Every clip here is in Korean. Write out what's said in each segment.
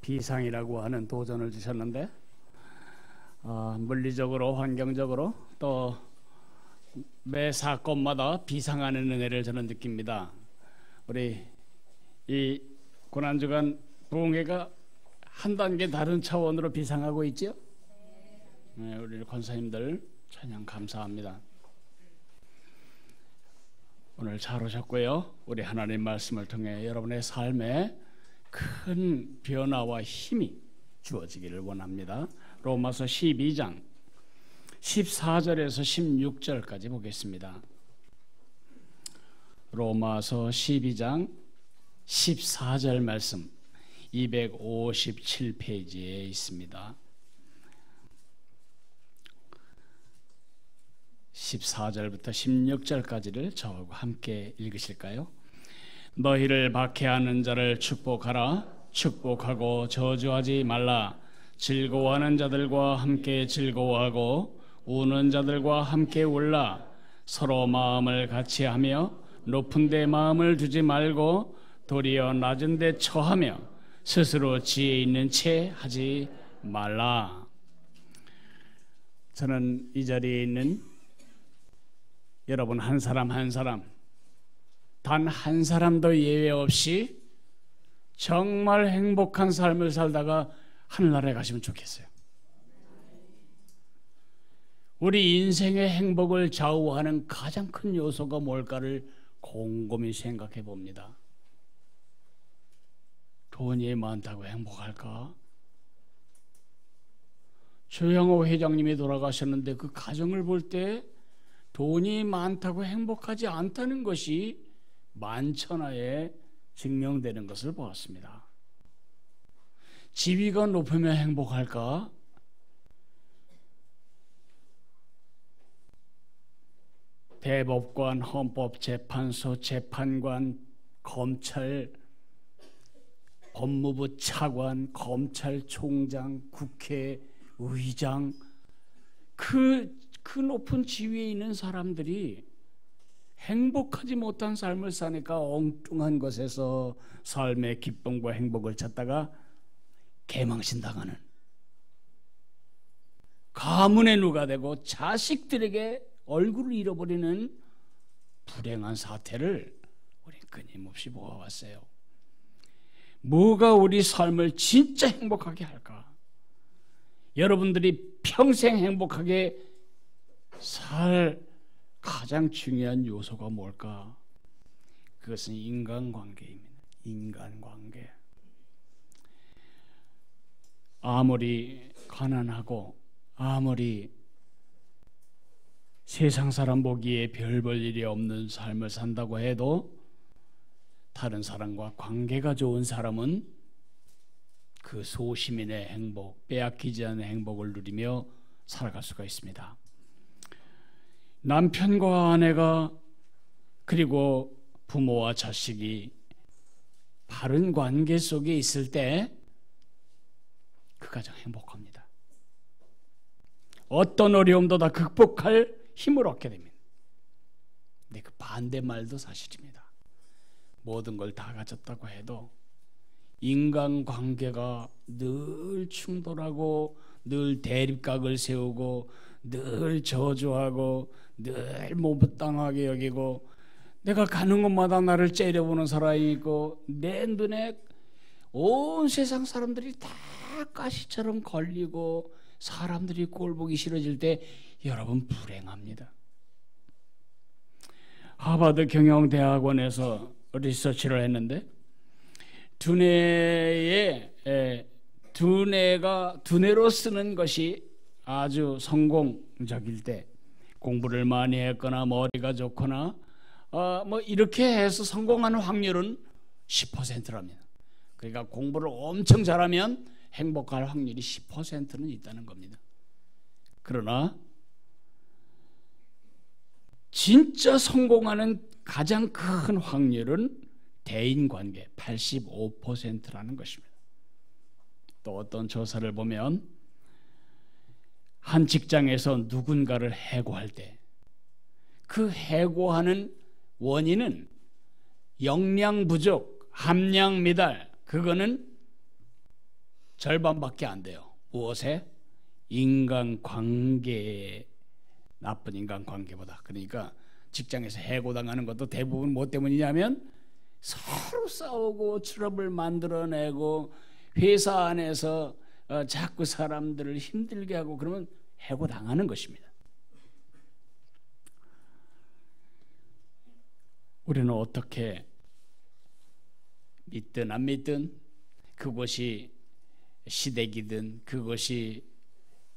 비상이라고 하는 도전을 주셨는데 물리적으로 환경적으로 또 매 사건마다 비상하는 은혜를 저는 느낍니다. 우리 이 고난주간 부흥회가 한 단계 다른 차원으로 비상하고 있죠. 네, 우리 권사님들 찬양 감사합니다. 오늘 잘 오셨고요. 우리 하나님 말씀을 통해 여러분의 삶에 큰 변화와 힘이 주어지기를 원합니다. 로마서 12장 14절에서 16절까지 보겠습니다. 로마서 12장 14절 말씀 257페이지에 있습니다. 14절부터 16절까지를 저하고 함께 읽으실까요? 너희를 박해하는 자를 축복하라. 축복하고 저주하지 말라. 즐거워하는 자들과 함께 즐거워하고 우는 자들과 함께 울라. 서로 마음을 같이 하며 높은 데 마음을 두지 말고 도리어 낮은 데 처하며 스스로 지혜 있는 채 하지 말라. 저는 이 자리에 있는 여러분 한 사람 한 사람 단 한 사람도 예외 없이 정말 행복한 삶을 살다가 하늘나라에 가시면 좋겠어요. 우리 인생의 행복을 좌우하는 가장 큰 요소가 뭘까를 곰곰이 생각해 봅니다. 돈이 많다고 행복할까? 조양호 회장님이 돌아가셨는데 그 가정을 볼 때 돈이 많다고 행복하지 않다는 것이 만천하에 증명되는 것을 보았습니다. 지위가 높으면 행복할까? 대법관, 헌법재판소, 재판관, 검찰, 법무부 차관, 검찰총장, 국회의장 그 높은 지위에 있는 사람들이 행복하지 못한 삶을 사니까 엉뚱한 것에서 삶의 기쁨과 행복을 찾다가 개망신당하는, 가문의 누가 되고 자식들에게 얼굴을 잃어버리는 불행한 사태를 우린 끊임없이 보아왔어요. 뭐가 우리 삶을 진짜 행복하게 할까? 여러분들이 평생 행복하게 살 가장 중요한 요소가 뭘까? 그것은 인간관계입니다. 인간관계. 아무리 가난하고 아무리 세상 사람 보기에 별 볼 일이 없는 삶을 산다고 해도 다른 사람과 관계가 좋은 사람은 그 소시민의 행복, 빼앗기지 않은 행복을 누리며 살아갈 수가 있습니다. 남편과 아내가 그리고 부모와 자식이 바른 관계 속에 있을 때 그 가장 행복합니다. 어떤 어려움도 다 극복할 힘을 얻게 됩니다. 근데 그 반대말도 사실입니다. 모든 걸 다 가졌다고 해도 인간관계가 늘 충돌하고 늘 대립각을 세우고 늘 저주하고 늘 못마땅하게 여기고 내가 가는 곳마다 나를 째려보는 사람이 있고 내 눈에 온 세상 사람들이 다 가시처럼 걸리고 사람들이 꼴보기 싫어질 때 여러분 불행합니다. 하버드 경영대학원에서 리서치를 했는데 두뇌로 쓰는 것이 아주 성공적일 때, 공부를 많이 했거나 머리가 좋거나 뭐 이렇게 해서 성공하는 확률은 10%랍니다. 그러니까 공부를 엄청 잘하면 행복할 확률이 10%는 있다는 겁니다. 그러나 진짜 성공하는 가장 큰 확률은 대인관계 85%라는 것입니다. 또 어떤 조사를 보면 한 직장에서 누군가를 해고할 때 그 해고하는 원인은 역량 부족, 함량 미달, 그거는 절반밖에 안 돼요. 무엇에? 인간관계, 나쁜 인간관계보다. 그러니까 직장에서 해고당하는 것도 대부분 뭐 때문이냐면 서로 싸우고 트러블 만들어내고 회사 안에서 자꾸 사람들을 힘들게 하고 그러면 해고당하는 것입니다. 우리는 어떻게 믿든 안 믿든 그것이 시댁이든 그것이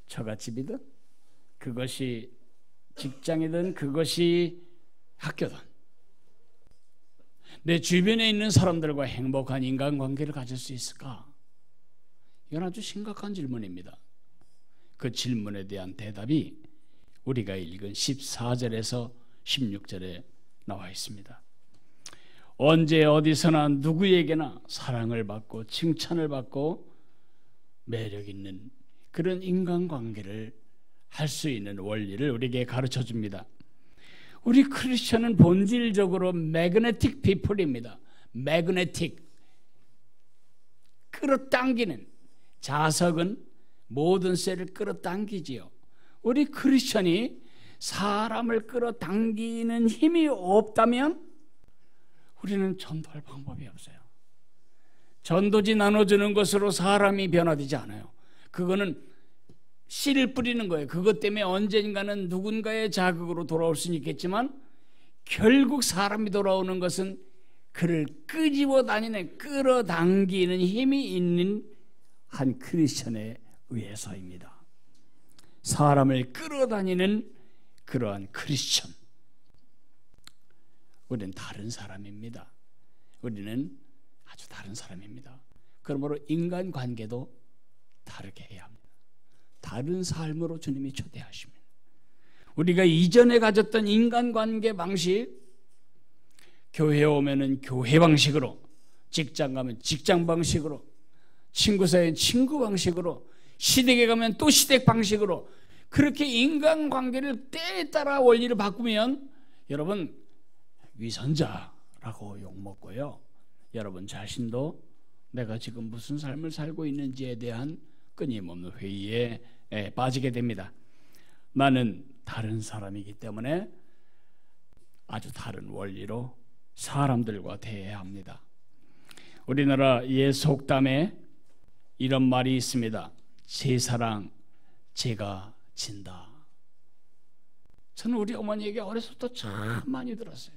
처갓집이든 그것이 직장이든 그것이 학교든 내 주변에 있는 사람들과 행복한 인간관계를 가질 수 있을까? 이건 아주 심각한 질문입니다. 그 질문에 대한 대답이 우리가 읽은 14절에서 16절에 나와 있습니다. 언제 어디서나 누구에게나 사랑을 받고 칭찬을 받고 매력 있는 그런 인간관계를 할 수 있는 원리를 우리에게 가르쳐 줍니다. 우리 크리스천은 본질적으로 매그네틱 피플입니다. 매그네틱, 끌어당기는, 자석은 모든 쇠를 끌어당기지요. 우리 크리스천이 사람을 끌어당기는 힘이 없다면 우리는 전도할 방법이 없어요. 전도지 나눠주는 것으로 사람이 변화되지 않아요. 그거는 씨를 뿌리는 거예요. 그것 때문에 언젠가는 누군가의 자극으로 돌아올 수는 있겠지만 결국 사람이 돌아오는 것은 그를 끄집어 다니는, 끌어당기는 힘이 있는 한 크리스천에 의해서입니다. 사람을 끌어다니는 그러한 크리스천. 우리는 다른 사람입니다. 우리는 아주 다른 사람입니다. 그러므로 인간관계도 다르게 해야 합니다. 다른 삶으로 주님이 초대하십니다. 우리가 이전에 가졌던 인간관계 방식, 교회에 오면은 교회 방식으로, 직장 가면 직장 방식으로, 친구 사이엔 친구 방식으로, 시댁에 가면 또 시댁 방식으로, 그렇게 인간관계를 때에 따라 원리를 바꾸면 여러분 위선자라고 욕먹고요. 여러분 자신도 내가 지금 무슨 삶을 살고 있는지에 대한 끊임없는 회의에 빠지게 됩니다. 나는 다른 사람이기 때문에 아주 다른 원리로 사람들과 대해야 합니다. 우리나라 예속담에 이런 말이 있습니다. 제 사랑 제가 진다. 저는 우리 어머니에게 어려서부터 참 많이 들었어요.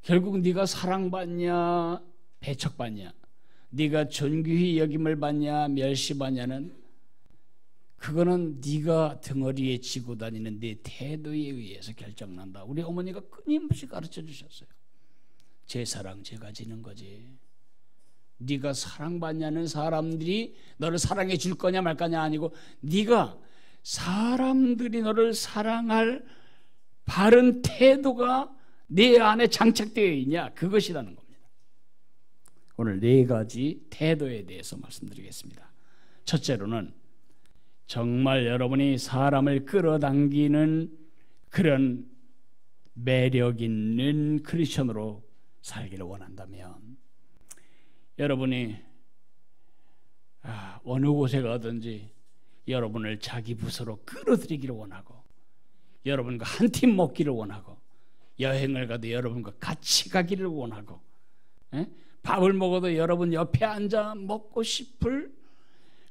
결국 네가 사랑받냐 배척받냐, 네가 존귀히 여김을 받냐 멸시받냐는 그거는 네가 등어리에 지고 다니는 네 태도에 의해서 결정난다. 우리 어머니가 끊임없이 가르쳐 주셨어요. 제 사랑 제가 지는 거지. 네가 사랑받냐는 사람들이 너를 사랑해 줄 거냐 말 거냐 아니고 네가 사람들이 너를 사랑할 바른 태도가 내 안에 장착되어 있냐, 그것이라는 겁니다. 오늘 네 가지 태도에 대해서 말씀드리겠습니다. 첫째로는 정말 여러분이 사람을 끌어당기는 그런 매력 있는 크리스천으로 살기를 원한다면 여러분이 어느 곳에 가든지 여러분을 자기 부서로 끌어들이기를 원하고 여러분과 한 팀 먹기를 원하고 여행을 가도 여러분과 같이 가기를 원하고 밥을 먹어도 여러분 옆에 앉아 먹고 싶을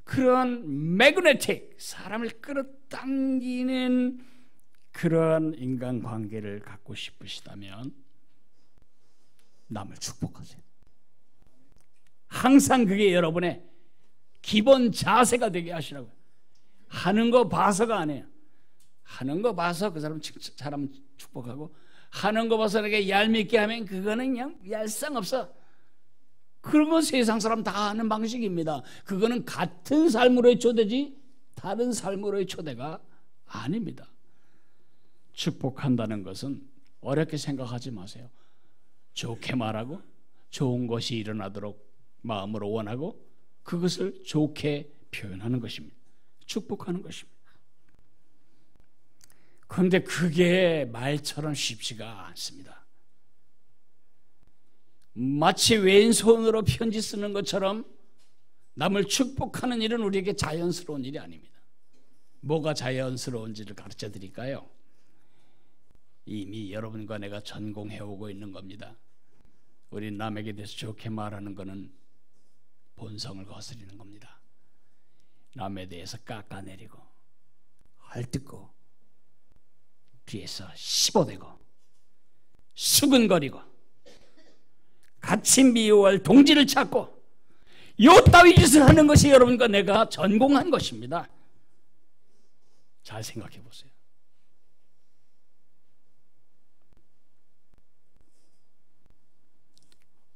그런 매그네틱, 사람을 끌어당기는 그러한 인간관계를 갖고 싶으시다면 남을 축복하세요. 항상 그게 여러분의 기본 자세가 되게 하시라고요. 하는 거 봐서가 아니에요. 하는 거 봐서 그 사람 축복하고 하는 거 봐서 이렇게 얄밉게 하면 그거는 그냥 얄쌍 없어. 그런 건 세상 사람 다 하는 방식입니다. 그거는 같은 삶으로의 초대지 다른 삶으로의 초대가 아닙니다. 축복한다는 것은 어렵게 생각하지 마세요. 좋게 말하고 좋은 것이 일어나도록 마음으로 원하고 그것을 좋게 표현하는 것입니다. 축복하는 것입니다. 그런데 그게 말처럼 쉽지가 않습니다. 마치 왼손으로 편지 쓰는 것처럼 남을 축복하는 일은 우리에게 자연스러운 일이 아닙니다. 뭐가 자연스러운지를 가르쳐 드릴까요? 이미 여러분과 내가 전공해오고 있는 겁니다. 우리 남에게 대해서 좋게 말하는 것은 본성을 거스리는 겁니다. 남에 대해서 깎아내리고 헐뜯고 뒤에서 씹어대고 수근거리고 같이 미워할 동지를 찾고 요 따위 짓을 하는 것이 여러분과 내가 전공한 것입니다. 잘 생각해 보세요.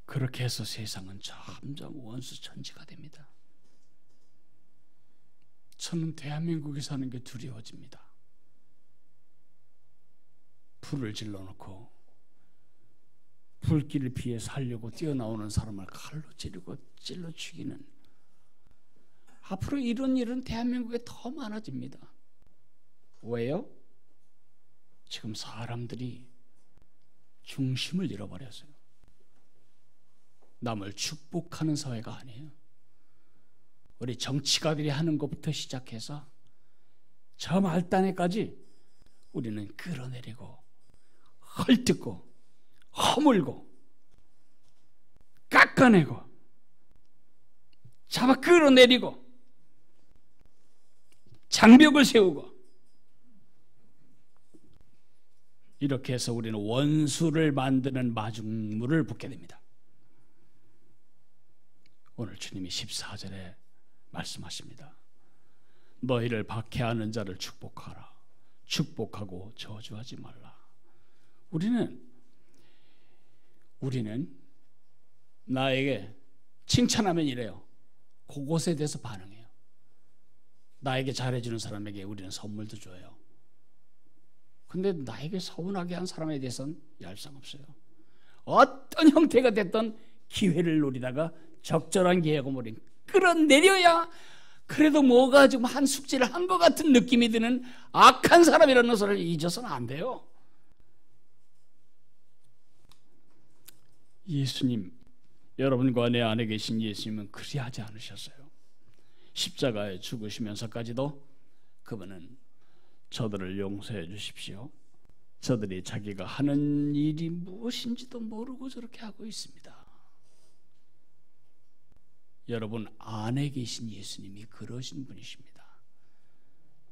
그렇게 해서 세상은 점점 원수천지가 됩니다. 저는 대한민국에 사는 게 두려워집니다. 불을 질러놓고 불길을 피해 살려고 뛰어나오는 사람을 칼로 찌르고 찔러 죽이는, 앞으로 이런 일은 대한민국에 더 많아집니다. 왜요? 지금 사람들이 중심을 잃어버렸어요. 남을 축복하는 사회가 아니에요. 우리 정치가들이 하는 것부터 시작해서 저 말단에까지 우리는 끌어내리고 헐뜯고 허물고 깎아내고 잡아 끌어내리고 장벽을 세우고, 이렇게 해서 우리는 원수를 만드는 마중물을 붓게 됩니다. 오늘 주님이 14절에 말씀하십니다. 너희를 박해하는 자를 축복하라. 축복하고 저주하지 말라. 우리는 나에게 칭찬하면 이래요. 그것에 대해서 반응해요. 나에게 잘해주는 사람에게 우리는 선물도 줘요. 근데 나에게 서운하게 한 사람에 대해서는 얄쌍 없어요. 어떤 형태가 됐던 기회를 노리다가 적절한 기회가 우린 끌어내려야 그래도 뭐가 좀 한 숙제를 한 것 같은 느낌이 드는 악한 사람이라는 것을 잊어서는 안 돼요. 예수님, 여러분과 내 안에 계신 예수님은 그리하지 않으셨어요. 십자가에 죽으시면서까지도 그분은 저들을 용서해 주십시오, 저들이 자기가 하는 일이 무엇인지도 모르고 저렇게 하고 있습니다. 여러분 안에 계신 예수님이 그러신 분이십니다.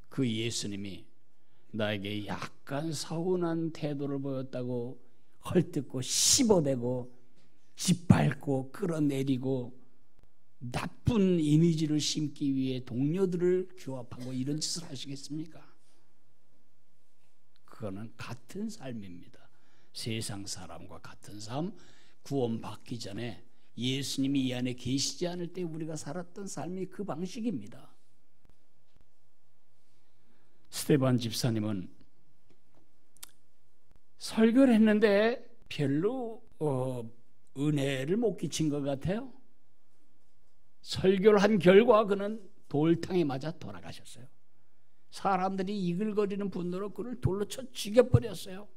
그 예수님이 나에게 약간 서운한 태도를 보였다고 헐뜯고 씹어대고 짓밟고 끌어내리고 나쁜 이미지를 심기 위해 동료들을 규합하고 이런 짓을 하시겠습니까? 그거는 같은 삶입니다. 세상 사람과 같은 삶, 구원받기 전에 예수님이 이 안에 계시지 않을 때 우리가 살았던 삶이 그 방식입니다. 스데반 집사님은 설교를 했는데 별로 은혜를 못 끼친 것 같아요. 설교를 한 결과 그는 돌탕에 맞아 돌아가셨어요. 사람들이 이글거리는 분노로 그를 돌로 쳐 죽여버렸어요.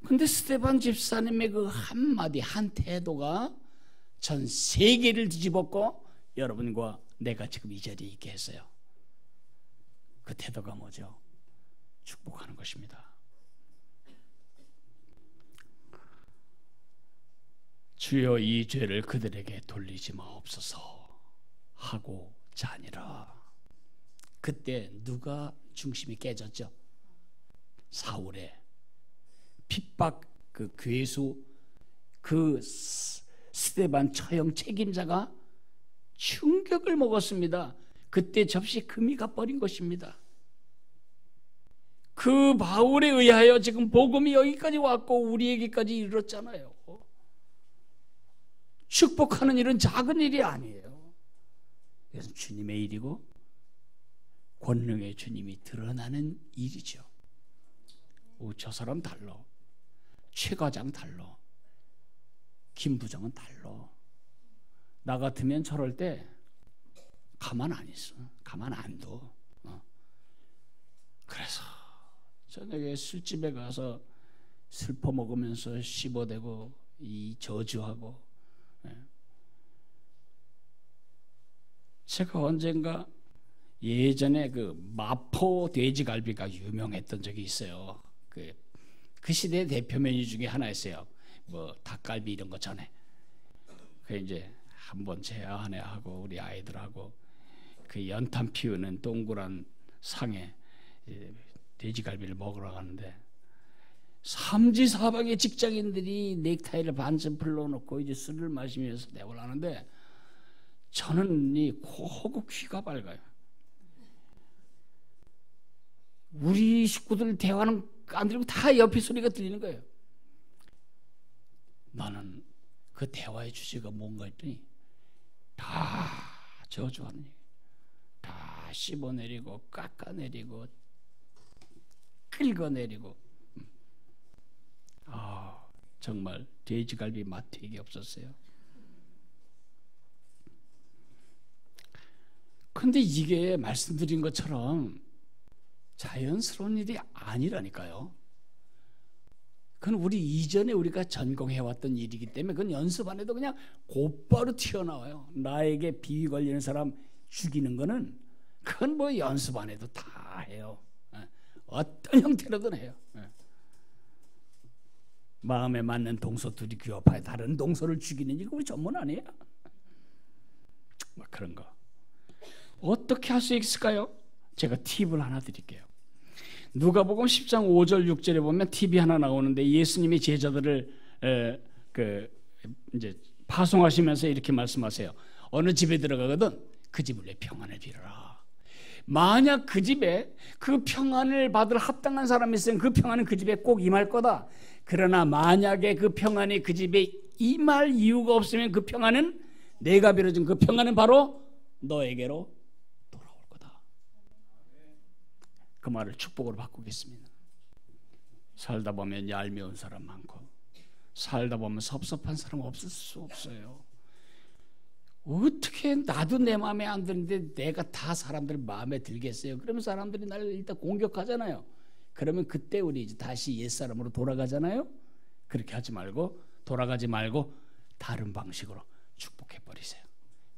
근데 스데반 집사님의 그 한마디 한 태도가 전 세계를 뒤집었고 여러분과 내가 지금 이 자리에 있게 했어요. 그 태도가 뭐죠? 축복하는 것입니다. 주여 이 죄를 그들에게 돌리지 마옵소서 하고 자니라. 그때 누가 중심이 깨졌죠? 사울의 핍박 그 괴수 그 스데반 처형 책임자가 충격을 먹었습니다. 그때 접시 금이 가버린 것입니다. 그 바울에 의하여 지금 복음이 여기까지 왔고 우리에게까지 이르렀잖아요. 축복하는 일은 작은 일이 아니에요. 그래서 주님의 일이고 권능의 주님이 드러나는 일이죠. 저 사람 달라, 최 과장 달라, 김 부장은 달라. 나 같으면 저럴 때 가만 안 있어. 가만 안 둬. 그래서 저녁에 술집에 가서 슬퍼 먹으면서 씹어대고 이 저주하고 제가 언젠가 예전에 그 마포 돼지갈비가 유명했던 적이 있어요. 그 시대 대표 메뉴 중에 하나였어요. 뭐 닭갈비 이런 거 전에. 그 이제 한번 제 아내하고 우리 아이들하고 그 연탄 피우는 동그란 상에 돼지갈비를 먹으러 가는데 삼지사방의 직장인들이 넥타이를 반쯤 풀러놓고 이제 술을 마시면서 대화를 하는데 저는 이 코하고 귀가 밝아요. 우리 식구들 대화는 안 들리고 다 옆에 소리가 들리는 거예요. 나는 그 대화의 주제가 뭔가 했더니 다 저주하는 얘기, 다 씹어내리고 깎아내리고 긁어내리고 정말 돼지갈비 맛 되게 없었어요. 근데 이게 말씀드린 것처럼 자연스러운 일이 아니라니까요. 그건 우리 이전에 우리가 전공해왔던 일이기 때문에 그건 연습 안 해도 그냥 곧바로 튀어나와요. 나에게 비위 걸리는 사람 죽이는 거는 그건 뭐 연습 안 해도 다 해요. 어떤 형태로든 해요. 마음에 맞는 동서 둘이 규합하여 다른 동서를 죽이는 일, 우리 전문 아니에요? 뭐 그런 거 어떻게 할 수 있을까요? 제가 팁을 하나 드릴게요. 누가복음 10장 5절 6절에 보면 팁이 하나 나오는데 예수님이 제자들을 이제 파송하시면서 이렇게 말씀하세요. 어느 집에 들어가거든 그 집을 내 평안을 빌어라. 만약 그 집에 그 평안을 받을 합당한 사람이 있으면 그 평안은 그 집에 꼭 임할 거다. 그러나 만약에 그 평안이 그 집에 임할 이유가 없으면 그 평안은 내가 빌어준 그 평안은 바로 너에게로 돌아올 거다. 그 말을 축복으로 바꾸겠습니다. 살다 보면 얄미운 사람 많고 살다 보면 섭섭한 사람 없을 수 없어요. 어떻게 나도 내 마음에 안 드는데 내가 다 사람들 마음에 들겠어요? 그러면 사람들이 나를 일단 공격하잖아요. 그러면 그때 우리 이제 다시 옛사람으로 돌아가잖아요. 그렇게 하지 말고 돌아가지 말고 다른 방식으로 축복해 버리세요.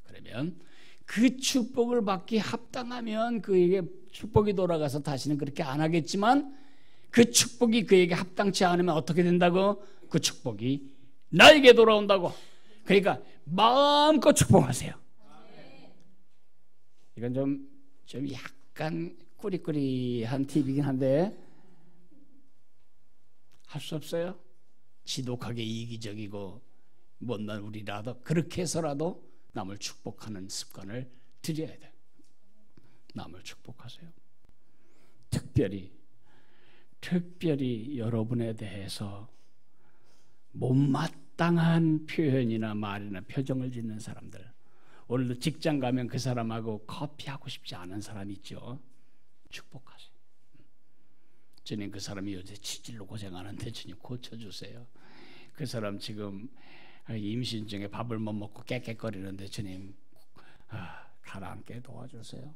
그러면 그 축복을 받기 합당하면 그에게 축복이 돌아가서 다시는 그렇게 안 하겠지만 그 축복이 그에게 합당치 않으면 어떻게 된다고? 그 축복이 나에게 돌아온다고. 그러니까 마음껏 축복하세요. 이건 좀 약간 꾸리꾸리한 팁이긴 한데 할 수 없어요. 지독하게 이기적이고 못난 우리라도 그렇게 해서라도 남을 축복하는 습관을 들여야 돼요. 남을 축복하세요. 특별히 여러분에 대해서 못마땅한 표현이나 말이나 표정을 짓는 사람들, 오늘도 직장 가면 그 사람하고 커피하고 싶지 않은 사람 있죠. 축복하세요. 주님, 그 사람이 요새 치질로 고생하는데 주님 고쳐주세요. 그 사람 지금 임신 중에 밥을 못 먹고 깨깨거리는데 주님 가라앉게 도와주세요.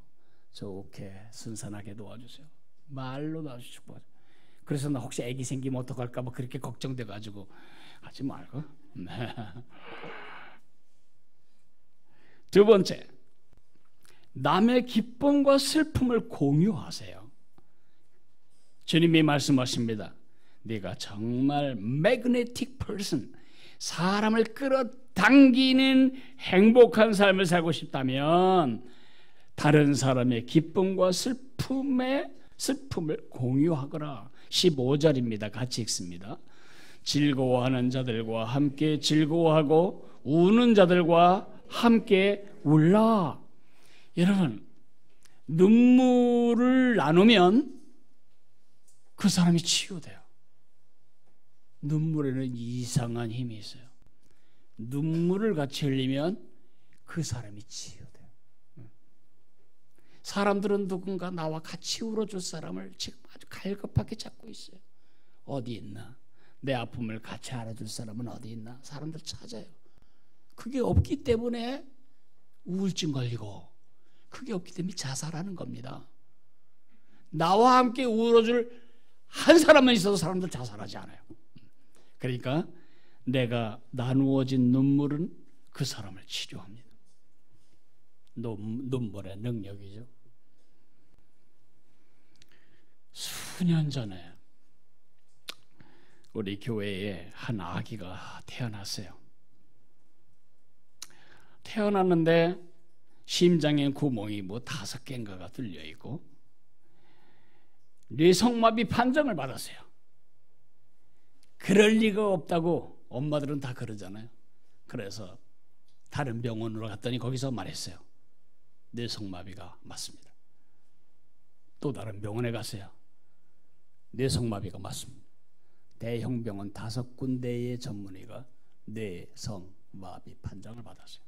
좋게 순산하게 도와주세요. 말로 나와서 축복하세요. 그래서 나 혹시 애기 생기면 어떡할까 뭐 그렇게 걱정돼가지고 하지 말고. 두 번째, 남의 기쁨과 슬픔을 공유하세요. 주님이 말씀하십니다. 네가 정말 magnetic person, 사람을 끌어당기는 행복한 삶을 살고 싶다면 다른 사람의 기쁨과 슬픔을 공유하거라. 15절입니다. 같이 읽습니다. 즐거워하는 자들과 함께 즐거워하고 우는 자들과 함께 울라. 여러분, 눈물을 나누면 그 사람이 치유돼요. 눈물에는 이상한 힘이 있어요. 눈물을 같이 흘리면 그 사람이 치유돼요. 사람들은 누군가 나와 같이 울어줄 사람을 지금 아주 갈급하게 찾고 있어요. 어디 있나? 내 아픔을 같이 알아줄 사람은 어디 있나? 사람들 찾아요. 그게 없기 때문에 우울증 걸리고, 그게 없기 때문에 자살하는 겁니다. 나와 함께 울어줄 한 사람만 있어도 사람들 자살하지 않아요. 그러니까 내가 나누어진 눈물은 그 사람을 치료합니다. 눈물의 능력이죠. 수년 전에 우리 교회에 한 아기가 태어났어요. 태어났는데 심장에 구멍이 5개인가가 뚫려 있고 뇌성마비 판정을 받았어요. 그럴 리가 없다고 엄마들은 다 그러잖아요. 그래서 다른 병원으로 갔더니 거기서 말했어요. 뇌성마비가 맞습니다. 또 다른 병원에 갔어요. 뇌성마비가 맞습니다. 대형 병원 5군데의 전문의가 뇌성마비 판정을 받았어요.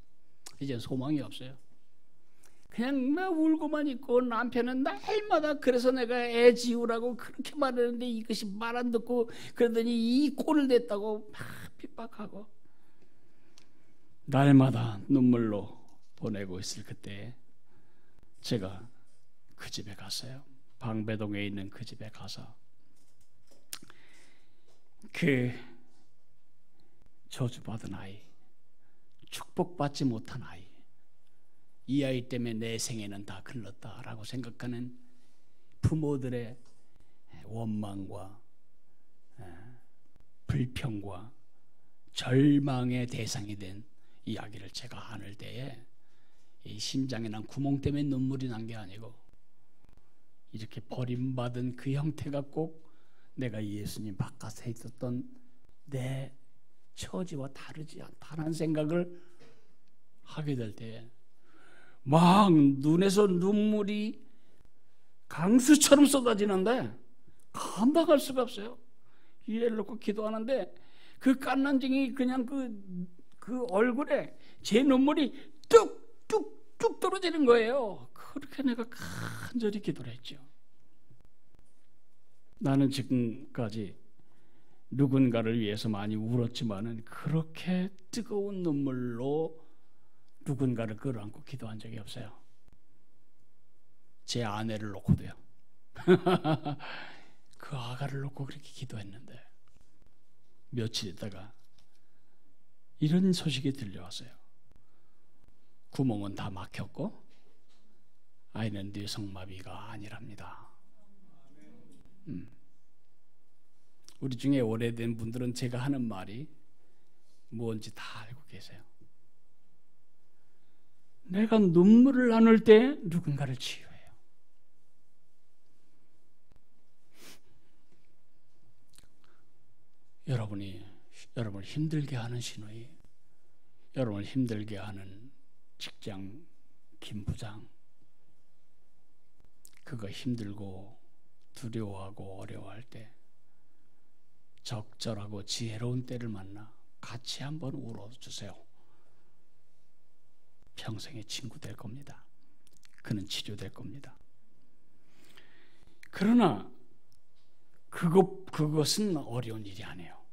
이제 소망이 없어요. 그냥 막 울고만 있고 남편은 날마다 그래서 내가 애 지우라고 그렇게 말하는데 이것이 말 안 듣고 그러더니 이 꼴을 냈다고 막 핍박하고 날마다 눈물로 보내고 있을 그때 제가 그 집에 갔어요. 방배동에 있는 그 집에 가서 그 저주받은 아이, 축복받지 못한 아이, 이 아이 때문에 내 생애는 다 글렀다라고 생각하는 부모들의 원망과 불평과 절망의 대상이 된 이야기를 제가 안을 때에 이 심장에 난 구멍 때문에 눈물이 난 게 아니고 이렇게 버림받은 그 형태가 꼭 내가 예수님 바깥에 있었던 내 처지와 다르지 않다는 생각을 하게 될 때 막 눈에서 눈물이 강수처럼 쏟아지는데 감당할 수가 없어요. 이해를 놓고 기도하는데 그 깐난쟁이 그냥 그 얼굴에 제 눈물이 뚝뚝뚝 떨어지는 거예요. 그렇게 내가 간절히 기도를 했죠. 나는 지금까지 누군가를 위해서 많이 울었지만은 그렇게 뜨거운 눈물로 누군가를 끌어안고 기도한 적이 없어요. 제 아내를 놓고도요. 그 아가를 놓고 그렇게 기도했는데 며칠 있다가 이런 소식이 들려왔어요. 구멍은 다 막혔고 아이는 뇌성마비가 아니랍니다. 우리 중에 오래된 분들은 제가 하는 말이 뭔지 다 알고 계세요. 내가 눈물을 나눌 때 누군가를 치유해요. 여러분을 힘들게 하는 시누이, 여러분을 힘들게 하는 직장 김부장, 그거 힘들고 두려워하고 어려워할 때 적절하고 지혜로운 때를 만나 같이 한번 울어주세요. 평생의 친구 될 겁니다. 그는 치료될 겁니다. 그러나 그것은 어려운 일이 아니에요.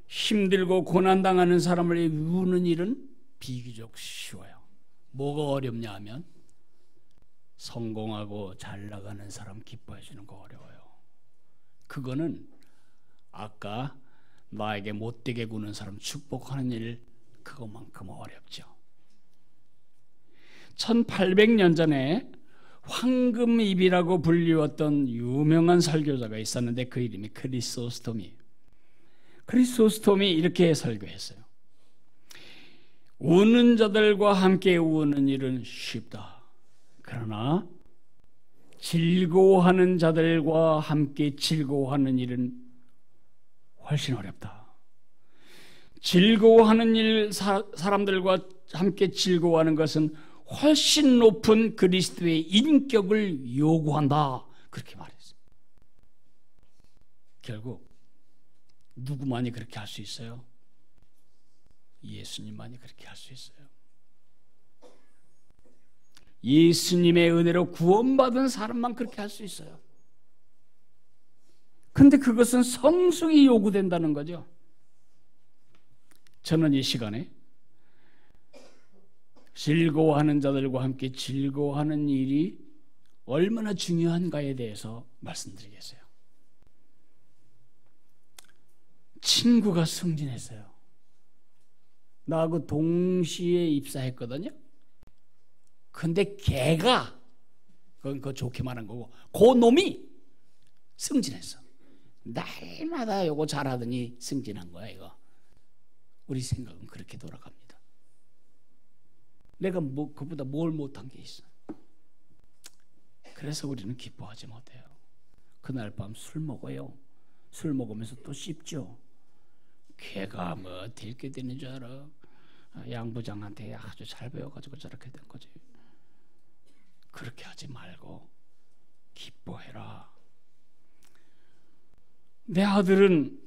힘들고 고난당하는 사람을 우는 일은 비교적 쉬워요. 뭐가 어렵냐 하면 성공하고 잘 나가는 사람 기뻐해 주는 거 어려워요. 그거는 아까 나에게 못되게 구는 사람 축복하는 일, 그것만큼 어렵죠. 1800년 전에 황금입이라고 불리웠던 유명한 설교자가 있었는데 그 이름이 크리소스톰이 이렇게 설교했어요. 우는 자들과 함께 우는 일은 쉽다. 그러나 즐거워하는 자들과 함께 즐거워하는 일은 훨씬 어렵다. 즐거워하는 일, 사람들과 함께 즐거워하는 것은 훨씬 높은 그리스도의 인격을 요구한다. 그렇게 말했어요. 결국 누구만이 그렇게 할 수 있어요? 예수님만이 그렇게 할 수 있어요. 예수님의 은혜로 구원받은 사람만 그렇게 할 수 있어요. 근데 그것은 성숙이 요구된다는 거죠. 저는 이 시간에 즐거워하는 자들과 함께 즐거워하는 일이 얼마나 중요한가에 대해서 말씀드리겠어요. 친구가 승진했어요. 나하고 동시에 입사했거든요. 근데 걔가, 그건 좋게 말한 거고, 그 놈이 승진했어. 날마다 요거 잘하더니 승진한 거야, 이거. 우리 생각은 그렇게 돌아갑니다. 내가 그보다 뭘 못한 게 있어. 그래서 우리는 기뻐하지 못해요. 그날 밤 술 먹어요. 술 먹으면서 또 씹죠. 걔가 뭐 될 게 되는 줄 알아. 양부장한테 아주 잘 배워가지고 저렇게 된 거지. 그렇게 하지 말고 기뻐해라. 내 아들은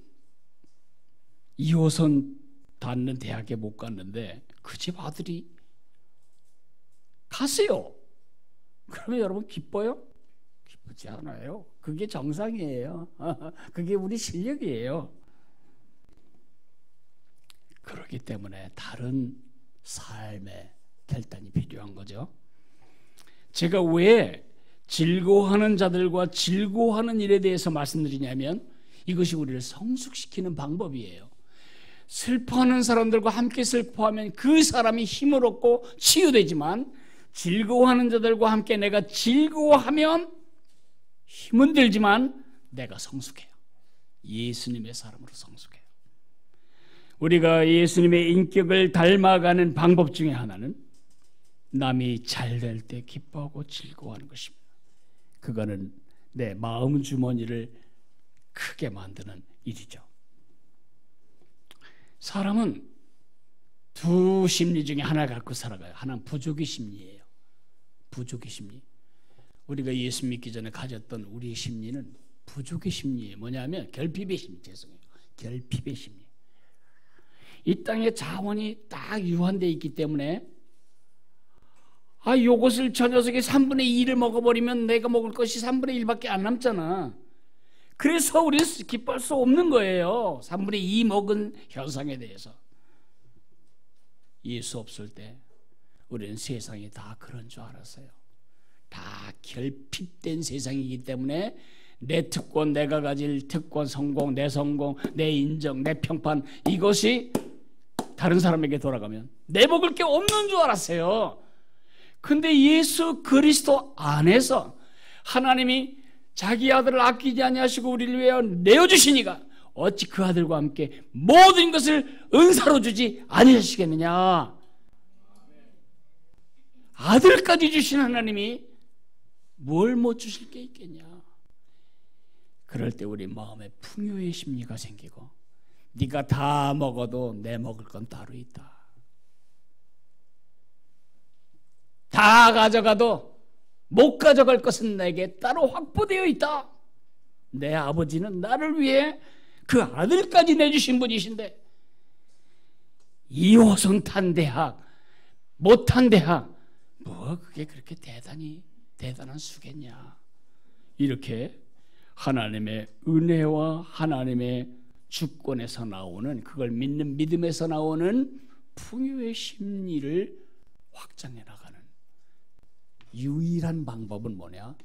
2호선 닿는 대학에 못 갔는데 그 집 아들이 갔어요. 그러면 여러분 기뻐요? 기쁘지 않아요. 그게 정상이에요. 그게 우리 실력이에요. 그렇기 때문에 다른 삶의 결단이 필요한 거죠. 제가 왜 즐거워하는 자들과 즐거워하는 일에 대해서 말씀드리냐면 이것이 우리를 성숙시키는 방법이에요. 슬퍼하는 사람들과 함께 슬퍼하면 그 사람이 힘을 얻고 치유되지만 즐거워하는 자들과 함께 내가 즐거워하면 힘은 들지만 내가 성숙해요. 예수님의 사람으로 성숙해요. 우리가 예수님의 인격을 닮아가는 방법 중에 하나는 남이 잘 될 때 기뻐하고 즐거워하는 것입니다. 그거는 내 마음 주머니를 크게 만드는 일이죠. 사람은 두 심리 중에 하나 갖고 살아가요. 하나는 부족의 심리예요. 부족의 심리. 우리가 예수 믿기 전에 가졌던 우리의 심리는 부족의 심리예요. 뭐냐면 결핍의 심리. 죄송해요. 결핍의 심리. 이 땅에 자원이 딱 유한되어 있기 때문에 요것을 저 녀석이 3분의 2를 먹어버리면 내가 먹을 것이 3분의 1밖에 안 남잖아. 그래서 우리는 기뻐할 수 없는 거예요. 3분의 2 먹은 현상에 대해서. 예수 없을 때 우리는 세상이 다 그런 줄 알았어요. 다 결핍된 세상이기 때문에 내 특권, 내가 가질 특권, 성공, 내 인정, 내 평판 이것이 다른 사람에게 돌아가면 내 먹을 게 없는 줄 알았어요. 근데 예수 그리스도 안에서 하나님이 자기 아들을 아끼지 아니하시고 우리를 위하여 내어주시니까 어찌 그 아들과 함께 모든 것을 은사로 주지 아니하시겠느냐. 아들까지 주신 하나님이 뭘 못 주실 게 있겠냐. 그럴 때 우리 마음에 풍요의 심리가 생기고 네가 다 먹어도 내 먹을 건 따로 있다. 다 가져가도 못 가져갈 것은 내게 따로 확보되어 있다. 내 아버지는 나를 위해 그 아들까지 내주신 분이신데 2호선 탄 대학, 못 탄 대학 뭐 그게 그렇게 대단한 수겠냐. 이렇게 하나님의 은혜와 하나님의 주권에서 나오는 그걸 믿는 믿음에서 나오는 풍요의 심리를 확장해 나가는 유일한 방법은 뭐냐?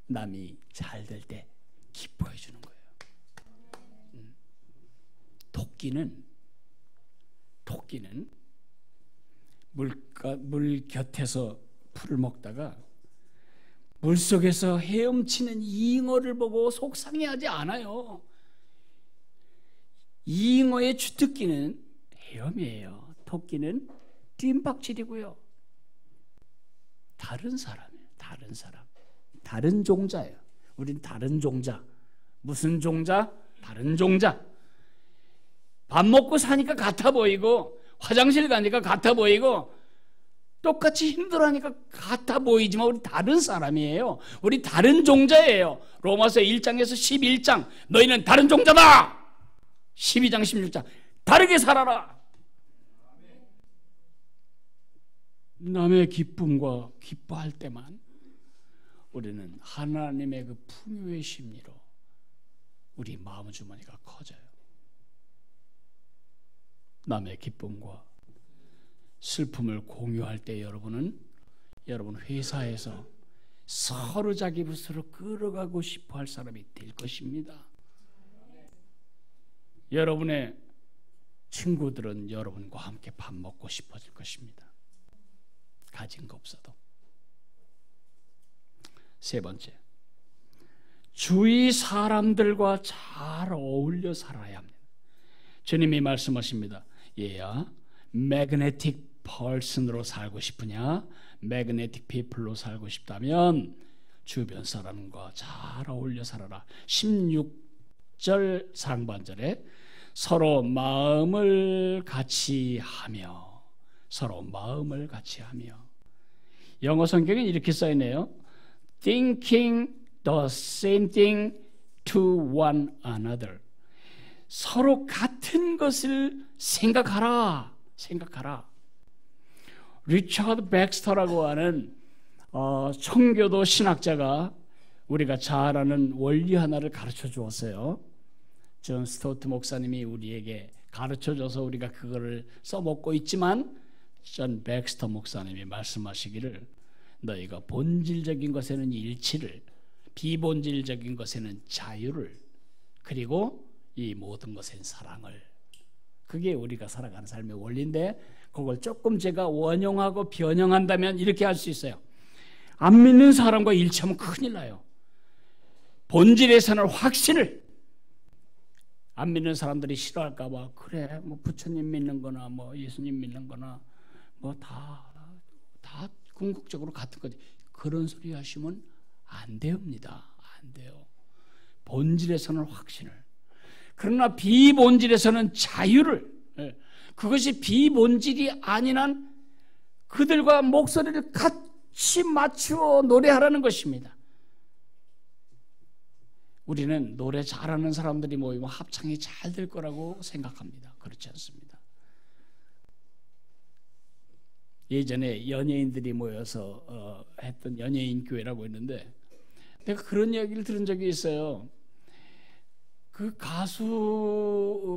남이 잘 될 때 기뻐해 주는 거예요. 토끼는 물 곁에서 풀을 먹다가 물속에서 헤엄치는 잉어를 보고 속상해하지 않아요. 잉어의 주특기는 헤엄이에요. 토끼는 뜀박질이고요. 다른 사람이에요. 다른 종자예요. 우린 다른 종자. 무슨 종자? 다른 종자. 밥 먹고 사니까 같아 보이고 화장실 가니까 같아 보이고 똑같이 힘들어하니까 같아 보이지만 우리 다른 사람이에요. 우리 다른 종자예요. 로마서 1장에서 11장 너희는 다른 종자다. 12장 16장 다르게 살아라. 남의 기쁨과 기뻐할 때만 우리는 하나님의 그 풍요의 심리로 우리 마음 주머니가 커져요. 남의 기쁨과 슬픔을 공유할 때 여러분 회사에서 서로 자기 부스로 끌어가고 싶어 할 사람이 될 것입니다. 여러분의 친구들은 여러분과 함께 밥 먹고 싶어질 것입니다. 가진 거 없어도. 세 번째, 주위 사람들과 잘 어울려 살아야 합니다. 주님이 말씀하십니다. 얘야, magnetic person으로 살고 싶으냐? magnetic people로 살고 싶다면 주변 사람과 잘 어울려 살아라. 16절 상반절에 서로 마음을 같이 하며, 서로 마음을 같이 하며. 영어 성경에 이렇게 써있네요. Thinking the same thing to one another. 서로 같은 것을 생각하라. 리처드 백스터라고 하는 청교도 신학자가 우리가 잘 아는 원리 하나를 가르쳐 주었어요. 존 스토트 목사님이 우리에게 가르쳐 줘서 우리가 그거를 써먹고 있지만, 존 백스터 목사님이 말씀하시기를 너희가 본질적인 것에는 일치를, 비본질적인 것에는 자유를, 그리고 이 모든 것엔 사랑을. 그게 우리가 살아가는 삶의 원리인데, 그걸 조금 제가 원용하고 변형한다면 이렇게 할 수 있어요. 안 믿는 사람과 일치하면 큰일 나요. 본질에서는 확신을. 안 믿는 사람들이 싫어할까 봐, 그래 뭐 부처님 믿는 거나 뭐 예수님 믿는 거나 뭐 다 궁극적으로 같은 거지, 그런 소리 하시면 안 됩니다. 안 돼요. 본질에서는 확신을. 그러나 비본질에서는 자유를. 그것이 비본질이 아닌 한 그들과 목소리를 같이 맞추어 노래하라는 것입니다. 우리는 노래 잘하는 사람들이 모이면 합창이 잘 될 거라고 생각합니다. 그렇지 않습니다. 예전에 연예인들이 모여서 했던 연예인 교회라고 했는데, 내가 그런 이야기를 들은 적이 있어요. 그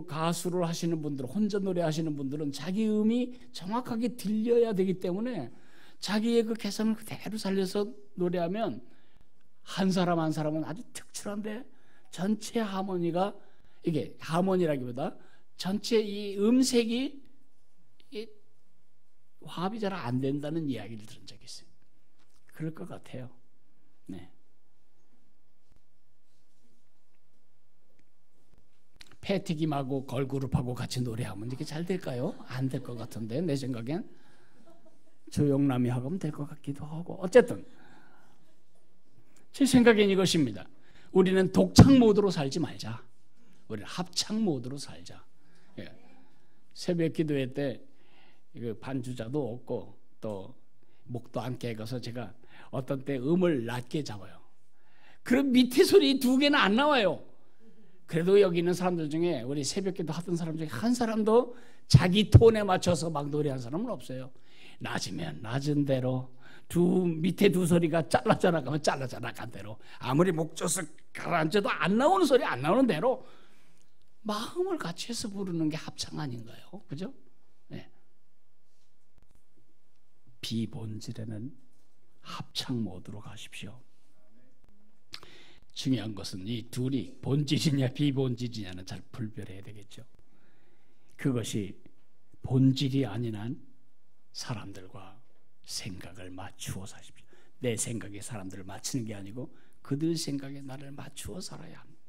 가수를 하시는 분들, 혼자 노래하시는 분들은 자기 음이 정확하게 들려야 되기 때문에 자기의 그 개성을 그대로 살려서 노래하면 한 사람 한 사람은 아주 특출한데, 전체 하모니가, 이게 하모니라기보다 전체 이 음색이 화합이 잘 안 된다는 이야기를 들은 적이 있어요. 그럴 것 같아요. 네. 패티김하고 걸그룹하고 같이 노래하면 이렇게 잘 될까요? 안 될 것 같은데, 내 생각엔 조용남이 하면 될 것 같기도 하고. 어쨌든 제 생각엔 이것입니다. 우리는 독창 모드로 살지 말자. 우리는 합창 모드로 살자. 예. 새벽 기도회 때 반주자도 없고 또 목도 안 깨가서 제가 어떤 때 음을 낮게 잡아요. 그럼 밑에 소리 두 개는 안 나와요. 그래도 여기 있는 사람들 중에, 우리 새벽 기도 하던 사람 중에 한 사람도 자기 톤에 맞춰서 막 노래한 사람은 없어요. 낮으면 낮은 대로, 밑에 두 소리가 잘라져 나가면 잘라져 나간 대로, 아무리 목젖을 가라앉아도 안 나오는 소리 안 나오는 대로 마음을 같이 해서 부르는 게 합창 아닌가요? 그죠? 네. 비본질에는 합창 모드로 가십시오. 중요한 것은 이 둘이 본질이냐 비본질이냐는 잘 분별해야 되겠죠. 그것이 본질이 아닌 한 사람들과 생각을 맞추어 사십시오. 내 생각에 사람들을 맞추는 게 아니고 그들 생각에 나를 맞추어 살아야 합니다.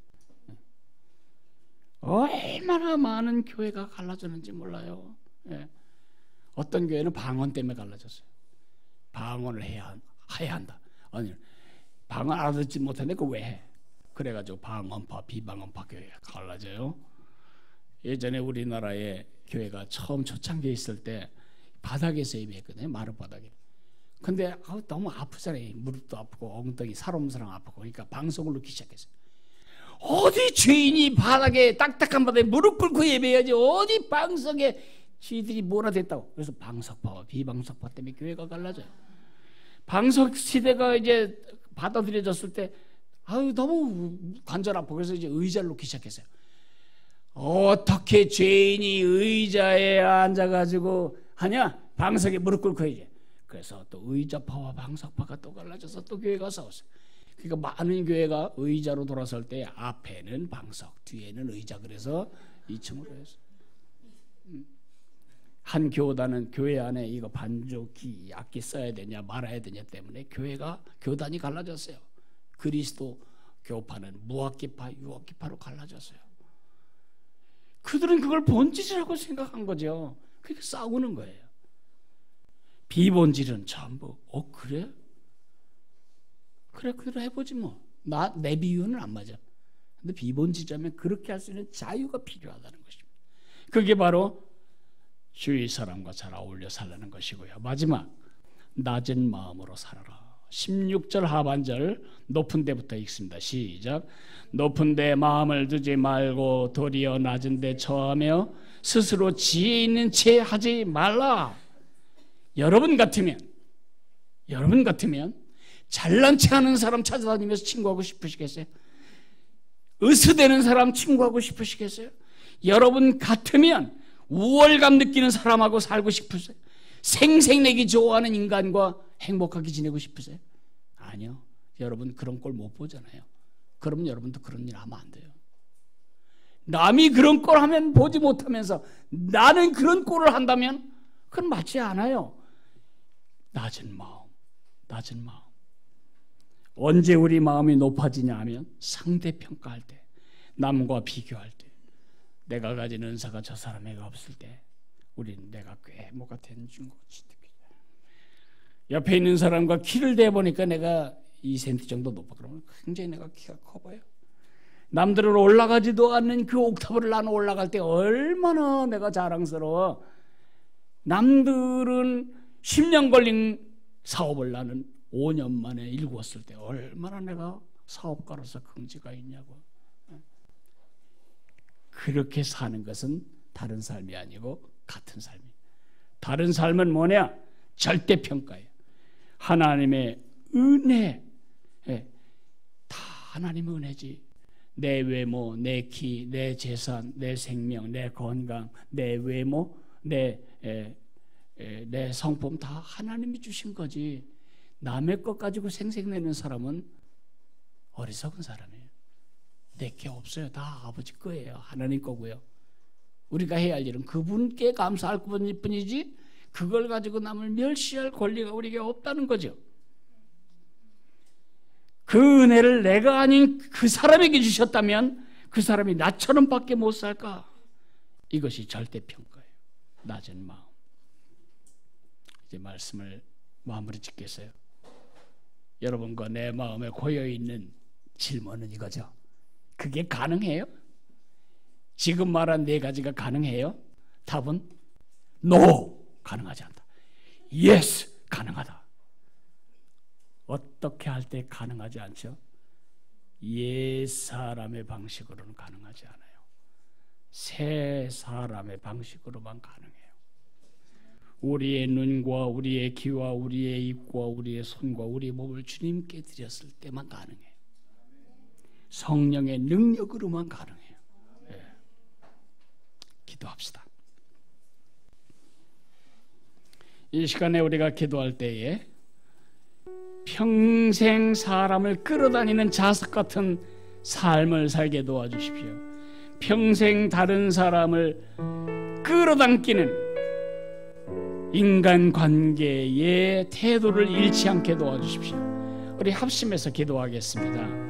얼마나 많은 교회가 갈라졌는지 몰라요. 예. 어떤 교회는 방언 때문에 갈라졌어요. 방언을 해야 한다. 아니, 방언 알아듣지 못하는데 그 왜 해? 그래가지고 방언파 비방언파 교회가 갈라져요. 예전에 우리나라의 교회가 처음 초창기에 있을 때 바닥에서 예배했거든요. 마룻 바닥에. 근데 너무 아프잖아요. 무릎도 아프고 엉덩이 살엄살엄 아프고. 그러니까 방송을 넣기 시작했어요. 어디 죄인이 바닥에, 딱딱한 바닥에 무릎 꿇고 예배해야지, 어디 방석에 쥐들이 뭐라 됐다고. 그래서 방석파와 비방석파 때문에 교회가 갈라져요. 방석 시대가 이제 받아들여졌을 때 너무 관절 아프고, 그래서 이제 의자를 놓기 시작했어요. 어떻게 죄인이 의자에 앉아가지고 하냐? 방석에 무릎 꿇고 해야지. 그래서 또 의자파와 방석파가 또 갈라져서 또 교회가 싸웠어요. 그러니까 많은 교회가 의자로 돌아설 때 앞에는 방석, 뒤에는 의자, 그래서 2층으로 했어요. 한 교단은 교회 안에 이거 반주, 기, 악기 써야 되냐 말아야 되냐 때문에 교단이 갈라졌어요. 그리스도 교파는 무악기파, 유악기파로 갈라졌어요. 그들은 그걸 본질이라고 생각한 거죠. 그러니까 싸우는 거예요. 비본질은 전부 그래? 그래 그대로 해보지 뭐. 내 비유는 안 맞아. 근데 비본질이라면 그렇게 할 수 있는 자유가 필요하다는 것입니다. 그게 바로 주위 사람과 잘 어울려 살라는 것이고요. 마지막, 낮은 마음으로 살아라. 16절 하반절 높은 데부터 읽습니다. 시작. 높은 데 마음을 두지 말고 도리어 낮은 데 처하며 스스로 지혜 있는 채 하지 말라. 여러분 같으면 잘난 체 하는 사람 찾아다니면서 친구하고 싶으시겠어요? 으스대는 사람 친구하고 싶으시겠어요? 여러분 같으면 우월감 느끼는 사람하고 살고 싶으세요? 생색내기 좋아하는 인간과 행복하게 지내고 싶으세요? 아니요. 여러분 그런 꼴 못 보잖아요. 그럼 여러분도 그런 일 하면 안 돼요. 남이 그런 꼴 하면 보지 못하면서 나는 그런 꼴을 한다면 그건 맞지 않아요. 낮은 마음. 언제 우리 마음이 높아지냐 하면 상대평가할 때, 남과 비교할 때, 내가 가진 은사가 저 사람에게 없을 때 우리는 내가 꽤 뭐가 되는 것 같이 느껴요. 옆에 있는 사람과 키를 대보니까 내가 2cm 정도 높아. 그러면 굉장히 내가 키가 커 보여. 남들은 올라가지도 않는 그 옥타브를 나는 올라갈 때 얼마나 내가 자랑스러워. 남들은 10년 걸린 사업을 나는 5년 만에 일구었을 때 얼마나 내가 사업가로서 긍지가 있냐고. 그렇게 사는 것은 다른 삶이 아니고 같은 삶이에요. 다른 삶은 뭐냐? 절대평가예요. 하나님의 은혜. 다 하나님의 은혜지. 내 외모, 내 키, 내 재산, 내 생명, 내 건강, 내 외모, 내 성품 다 하나님이 주신 거지. 남의 것 가지고 생색내는 사람은 어리석은 사람이에요. 내게 없어요. 다 아버지 거예요. 하나님 거고요. 우리가 해야 할 일은 그분께 감사할 뿐이지 그걸 가지고 남을 멸시할 권리가 우리에게 없다는 거죠. 그 은혜를 내가 아닌 그 사람에게 주셨다면 그 사람이 나처럼 밖에 못 살까? 이것이 절대평가예요. 낮은 마음. 이제 말씀을 마무리 짓겠어요. 여러분과 내 마음에 고여있는 질문은 이거죠. 그게 가능해요? 지금 말한 4가지가 가능해요? 답은 No! 가능하지 않다. Yes! 가능하다. 어떻게 할 때 가능하지 않죠? 옛 사람의 방식으로는 가능하지 않아요. 새 사람의 방식으로만 가능해요. 우리의 눈과 우리의 귀와 우리의 입과 우리의 손과 우리의 몸을 주님께 드렸을 때만 가능해요. 성령의 능력으로만 가능해요. 네. 기도합시다. 이 시간에 우리가 기도할 때에 평생 사람을 끌어다니는 자석 같은 삶을 살게 도와주십시오. 평생 다른 사람을 끌어당기는 인간관계의 태도를 잃지 않게 도와주십시오. 우리 합심해서 기도하겠습니다.